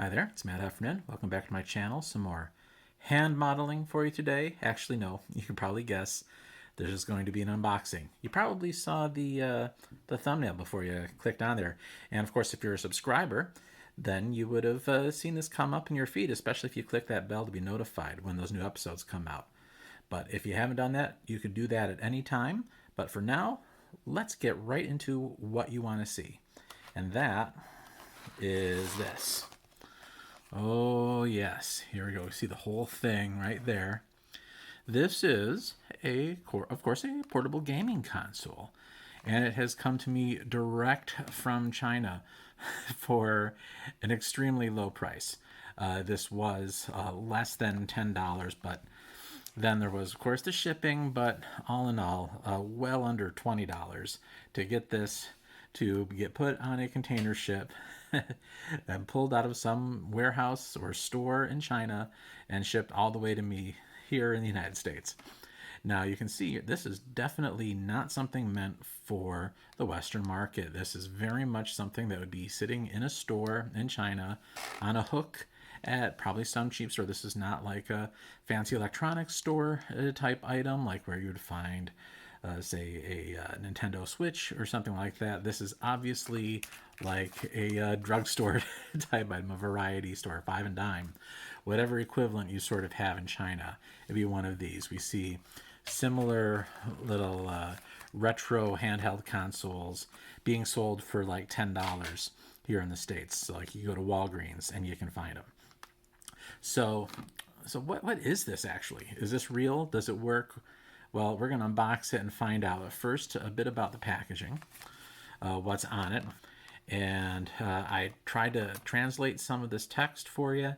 Hi there, it's Matt Heffernan. Welcome back to my channel. Some more hand modeling for you today. Actually, no, you can probably guess. There's just going to be an unboxing. You probably saw the thumbnail before you clicked on there. And of course, if you're a subscriber, then you would have seen this come up in your feed, especially if you click that bell to be notified when those new episodes come out. But if you haven't done that, you can do that at any time. But for now, let's get right into what you want to see. And that is this. Oh yes, here we go. We see the whole thing right there. This is of course, a portable gaming console, and it has come to me direct from China for an extremely low price. This was less than $10, but then there was, of course, the shipping, but all in all, well under $20 to get this to get put on a container ship and pulled out of some warehouse or store in China and shipped all the way to me here in the United States. Now you can see this is definitely not something meant for the Western market. This is very much something that would be sitting in a store in China on a hook at probably some cheap store. This is not like a fancy electronics store type item, like where you would find say a Nintendo Switch or something like that. This is obviously like a drugstore type item, a variety store, five and dime, whatever equivalent you sort of have in China. It'd be one of these. We see similar little retro handheld consoles being sold for like $10 here in the States. So like you go to Walgreens and you can find them. So what is this actually? Is this real? Does it work? Well, we're going to unbox it and find out. But first, a bit about the packaging, what's on it. And I tried to translate some of this text for you.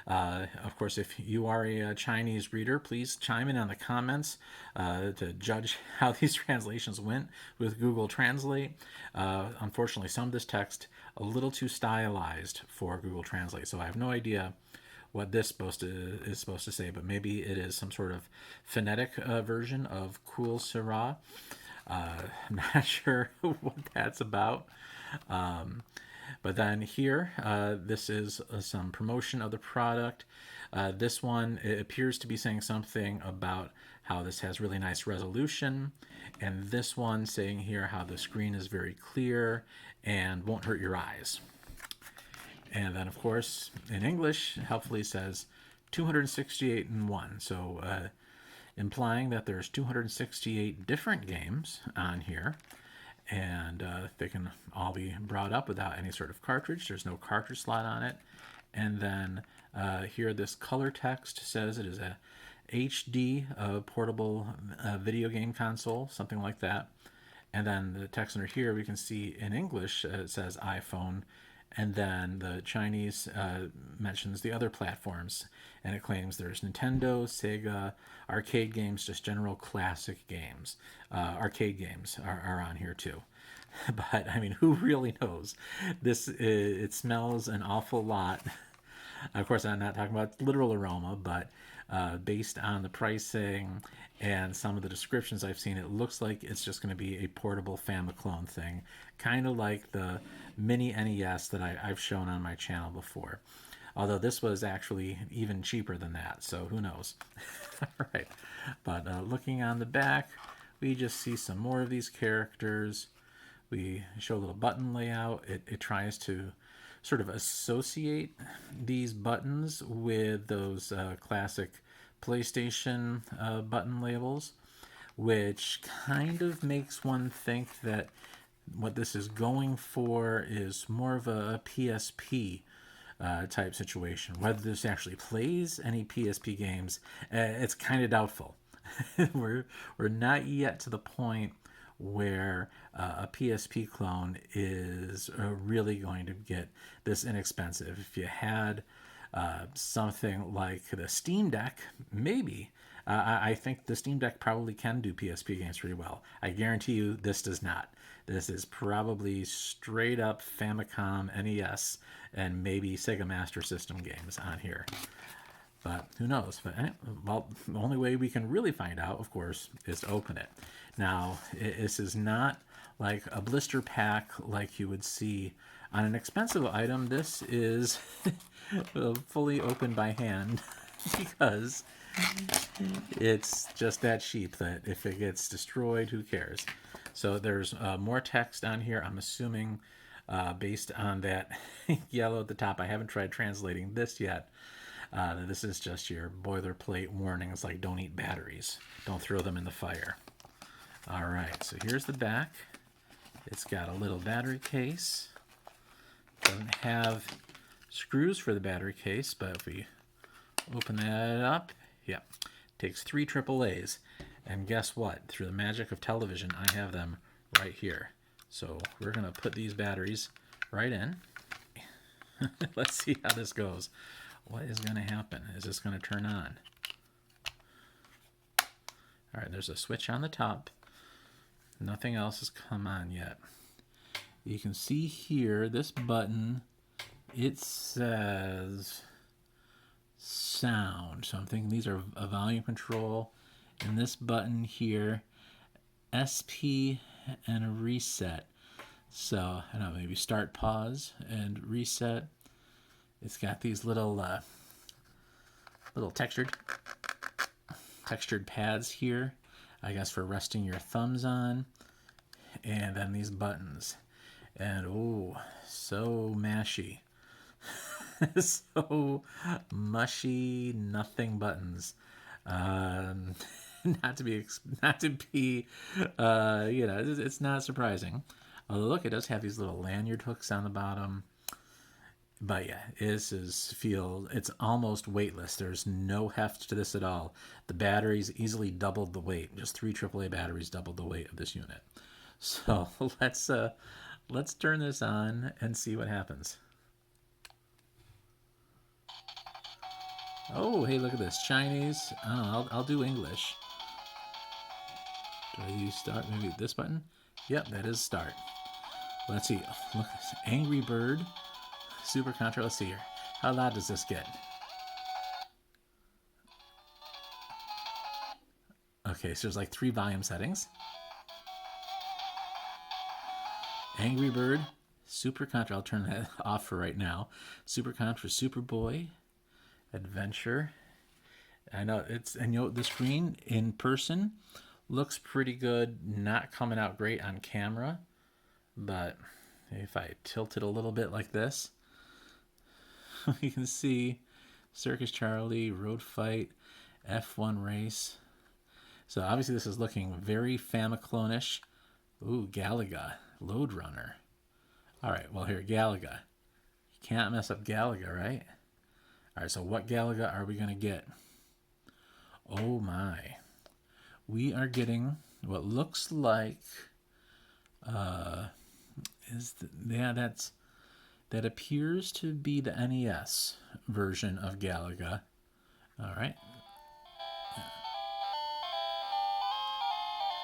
Of course, if you are a Chinese reader, please chime in on the comments to judge how these translations went with Google Translate. Unfortunately, some of this text a little too stylized for Google Translate, so I have no idea what this is supposed to say, but maybe it is some sort of phonetic version of Cool Syrah. I'm not sure what that's about. But then here, this is some promotion of the product. This one, it appears to be saying something about how this has really nice resolution. And this one saying here how the screen is very clear and won't hurt your eyes. And then, of course, in English, helpfully says 268 in one. So implying that there's 268 different games on here. And they can all be brought up without any sort of cartridge. There's no cartridge slot on it. And then here, this color text says it is a HD portable video game console, something like that. And then the text under here, we can see in English, it says iPhone. And then the Chinese mentions the other platforms, and it claims there's Nintendo, Sega, arcade games, just general classic games. Arcade games are on here too. But, I mean, who really knows? It smells an awful lot. Of course, I'm not talking about literal aroma, but based on the pricing and some of the descriptions I've seen, it looks like it's just going to be a portable Famiclone thing, kind of like the mini NES that I've shown on my channel before. Although this was actually even cheaper than that, so who knows? All right, but looking on the back, we just see some more of these characters. We show a little button layout. It tries to sort of associate these buttons with those classic PlayStation button labels, which kind of makes one think that what this is going for is more of a PSP type situation. Whether this actually plays any PSP games, it's kind of doubtful. We're not yet to the point where a PSP clone is really going to get this inexpensive. If you had something like the Steam Deck, maybe. I think the Steam Deck probably can do PSP games pretty well. I guarantee you this does not. This is probably straight up Famicom, NES, and maybe Sega Master System games on here. But who knows? But, well, the only way we can really find out, of course, is to open it. Now, this is not like a blister pack like you would see on an expensive item. This is fully opened by hand because it's just that cheap that if it gets destroyed, who cares? So there's more text on here. I'm assuming based on that yellow at the top. I haven't tried translating this yet. This is just your boilerplate warnings like don't eat batteries. Don't throw them in the fire. All right, so here's the back. It's got a little battery case. Doesn't have screws for the battery case, but if we open that up, yeah, takes 3 AAAs. And guess what? Through the magic of television, I have them right here. So we're going to put these batteries right in. Let's see how this goes. What is going to happen? Is this going to turn on? All right, there's a switch on the top. Nothing else has come on yet. You can see here, this button, it says sound. So I'm thinking these are a volume control. And this button here, SP and a reset. So, I don't know, maybe start, pause, and reset. It's got these little textured pads here, I guess for resting your thumbs on. And then these buttons. And, oh, so mashy. So mushy, nothing buttons. Not to be, you know, it's not surprising. Although, look, it does have these little lanyard hooks on the bottom. But yeah, it's almost weightless. There's no heft to this at all. The batteries easily doubled the weight. Just 3 AAA batteries doubled the weight of this unit. So let's turn this on and see what happens. Oh, hey, look at this. Chinese. Oh, I'll do English. Do I use start? Maybe this button? Yep, that is start. Let's see. Look, Angry Bird. Super Contra. Let's see here. How loud does this get? Okay, so there's like 3 volume settings. Angry Bird. Super Contra. I'll turn that off for right now. Super Contra. Superboy. Adventure. I know and you know, the screen in person looks pretty good. Not coming out great on camera, but if I tilt it a little bit like this, you can see Circus Charlie, Road Fight, F1 Race. So obviously this is looking very Famiclone-ish. Ooh, Galaga, Load Runner. All right, well here, Galaga. You can't mess up Galaga, right? All right, so what Galaga are we going to get? Oh my. We are getting what looks like that appears to be the NES version of Galaga. All right.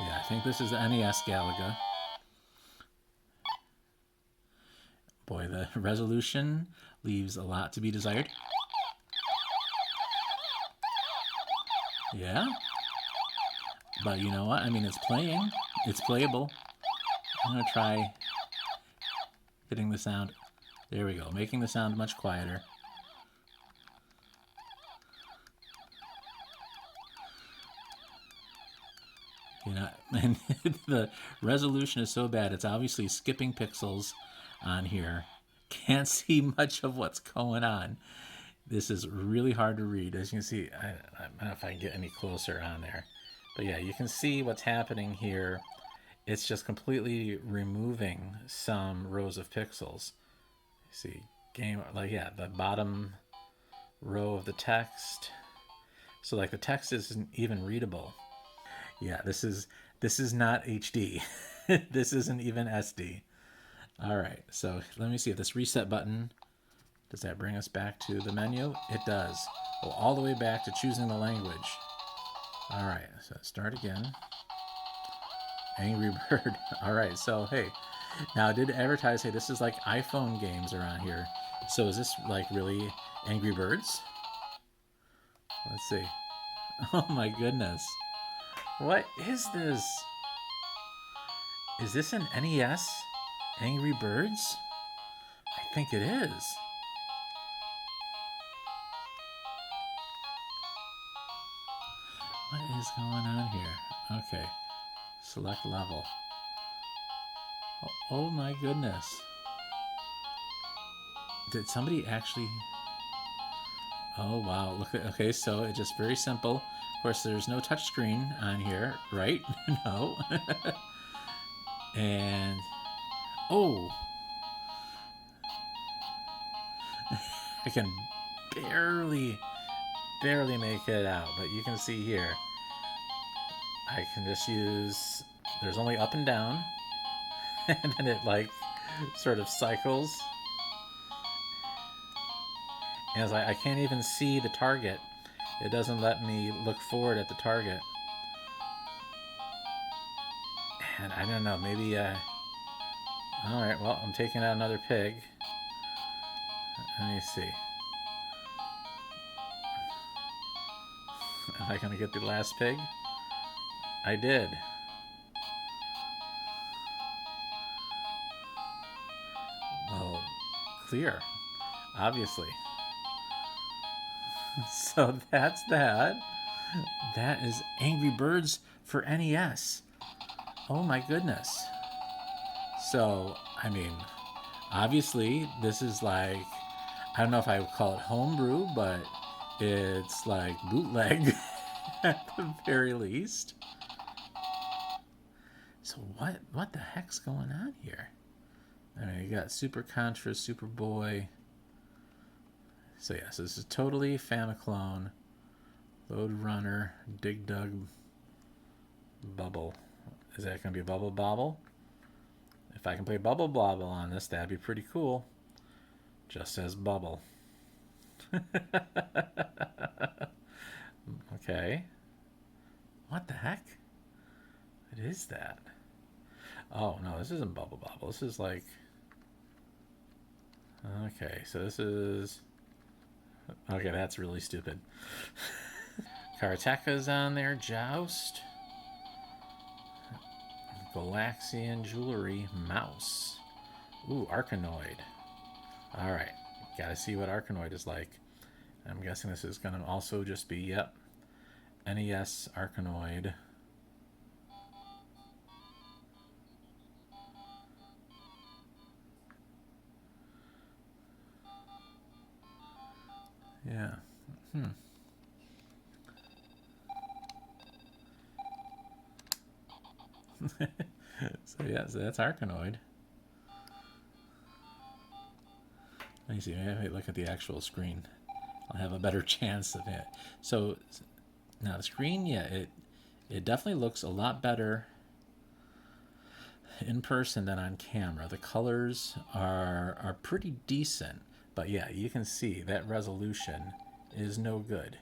Yeah, I think this is the NES Galaga. Boy, the resolution leaves a lot to be desired. Yeah. But you know what? I mean, it's playing. It's playable. I'm going to try hitting the sound. There we go. Making the sound much quieter. You know, and the resolution is so bad. It's obviously skipping pixels on here. Can't see much of what's going on. This is really hard to read. As you can see, I don't know if I can get any closer on there. But yeah, you can see what's happening here. It's just completely removing some rows of pixels. See, the bottom row of the text. So like the text isn't even readable. Yeah, this is not HD. This isn't even SD. All right, so let me see if this reset button, does that bring us back to the menu? It does. Well, all the way back to choosing the language. All right, so start again. Angry Bird. All right, so hey, now I did advertise, hey, this is like iPhone games around here. So is this like really Angry Birds? Let's see. Oh my goodness. What is this? Is this an NES Angry Birds? I think it is. What is going on here? Okay. Select level. Oh my goodness. Did somebody actually... Oh wow, look at... Okay, so it's just very simple. Of course, there's no touch screen on here, right? No. And... Oh! I can barely make it out, but you can see here. I can just use... There's only up and down. And then it like sort of cycles. And as I can't even see the target. It doesn't let me look forward at the target. And I don't know, maybe alright, well, I'm taking out another pig. Let me see. Am I gonna get the last pig? I did. Well, clear, obviously. So that's that. That is Angry Birds for NES. Oh my goodness. So, I mean, obviously, this is like, I don't know if I would call it homebrew, but it's like bootleg at the very least. So what the heck's going on here? I mean, you got Super Contra, Super Boy. So yes, this is totally Famiclone. Load Runner, Dig Dug, Bubble. Is that going to be Bubble Bobble? If I can play Bubble Bobble on this, that'd be pretty cool. Just says Bubble. Okay. What the heck? What is that? Oh, no, this isn't Bubble Bobble. This is like... Okay, so this is... Okay, that's really stupid. Karateka's on there. Joust. Galaxian Jewelry. Mouse. Ooh, Arkanoid. Alright. Gotta see what Arkanoid is like. I'm guessing this is going to also just be, yep, NES Arkanoid. Yeah. So yeah, so that's Arkanoid. Let me see. Maybe look at the actual screen. I'll have a better chance of it. So now the screen, yeah, it definitely looks a lot better in person than on camera. The colors are pretty decent, but yeah, you can see that resolution is no good.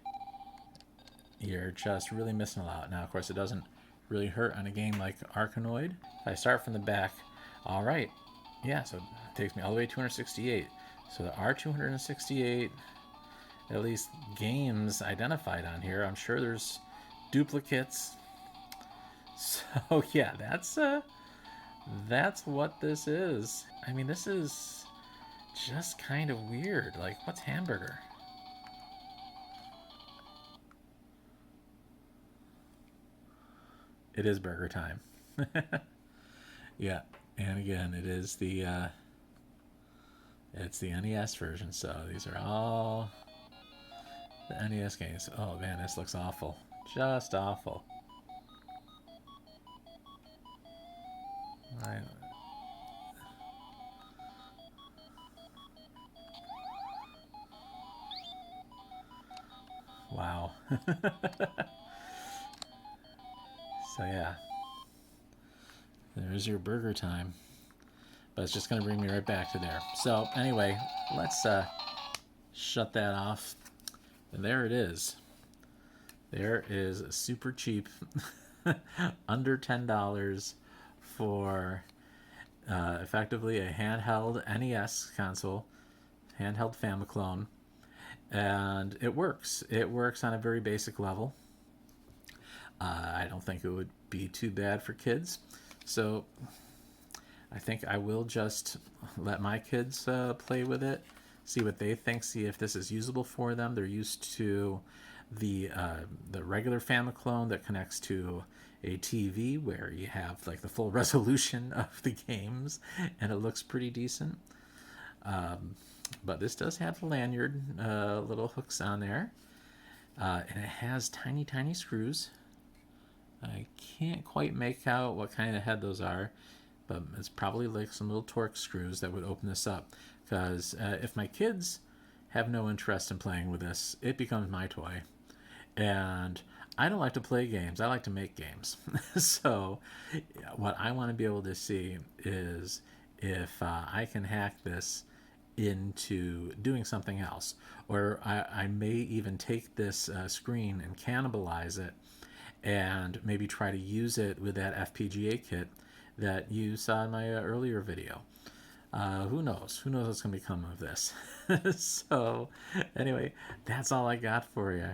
You're just really missing a lot. Now, of course, it doesn't really hurt on a game like Arkanoid. If I start from the back, all right, yeah, so it takes me all the way to 268. So there are 268 at least games identified on here. I'm sure there's duplicates. So yeah, that's what this is. I mean, this is just kind of weird. Like, what's hamburger? It is burger time. Yeah, and again, it is it's the NES version. So these are all the NES games. Oh man, this looks awful. Just awful. I, wow. So yeah, there's your burger time. But it's just going to bring me right back to there. So anyway, let's shut that off. And there it is. There is super cheap, under $10 for effectively a handheld NES console, handheld Famiclone. And it works. It works on a very basic level. I don't think it would be too bad for kids. So I think I will just let my kids play with it, see what they think, see if this is usable for them. They're used to the regular Famiclone that connects to a TV where you have like the full resolution of the games, and it looks pretty decent. But this does have the lanyard little hooks on there, and it has tiny, tiny screws. I can't quite make out what kind of head those are, but it's probably like some little Torx screws that would open this up. Because if my kids have no interest in playing with this, it becomes my toy. And I don't like to play games, I like to make games. So what I want to be able to see is if I can hack this into doing something else. Or I may even take this screen and cannibalize it and maybe try to use it with that FPGA kit that you saw in my earlier video. Who knows? Who knows what's going to become of this? So, anyway, that's all I got for you.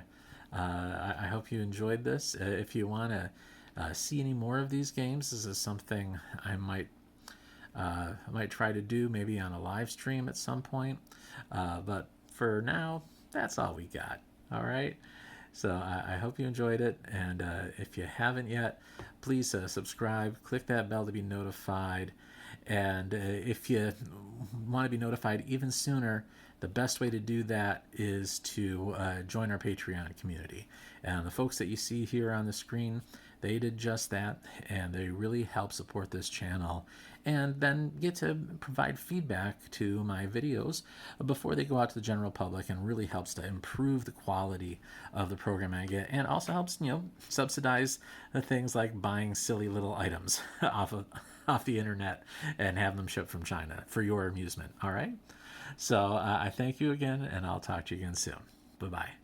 I hope you enjoyed this. If you want to see any more of these games, this is something I might try to do maybe on a live stream at some point. But for now, that's all we got. All right. So I hope you enjoyed it, and if you haven't yet, please subscribe, click that bell to be notified, and if you want to be notified even sooner, the best way to do that is to join our Patreon community. And the folks that you see here on the screen, they did just that, and they really help support this channel and then get to provide feedback to my videos before they go out to the general public, and really helps to improve the quality of the program I get, and also helps, subsidize the things like buying silly little items off the internet and have them shipped from China for your amusement. All right. So I thank you again, and I'll talk to you again soon. Bye-bye.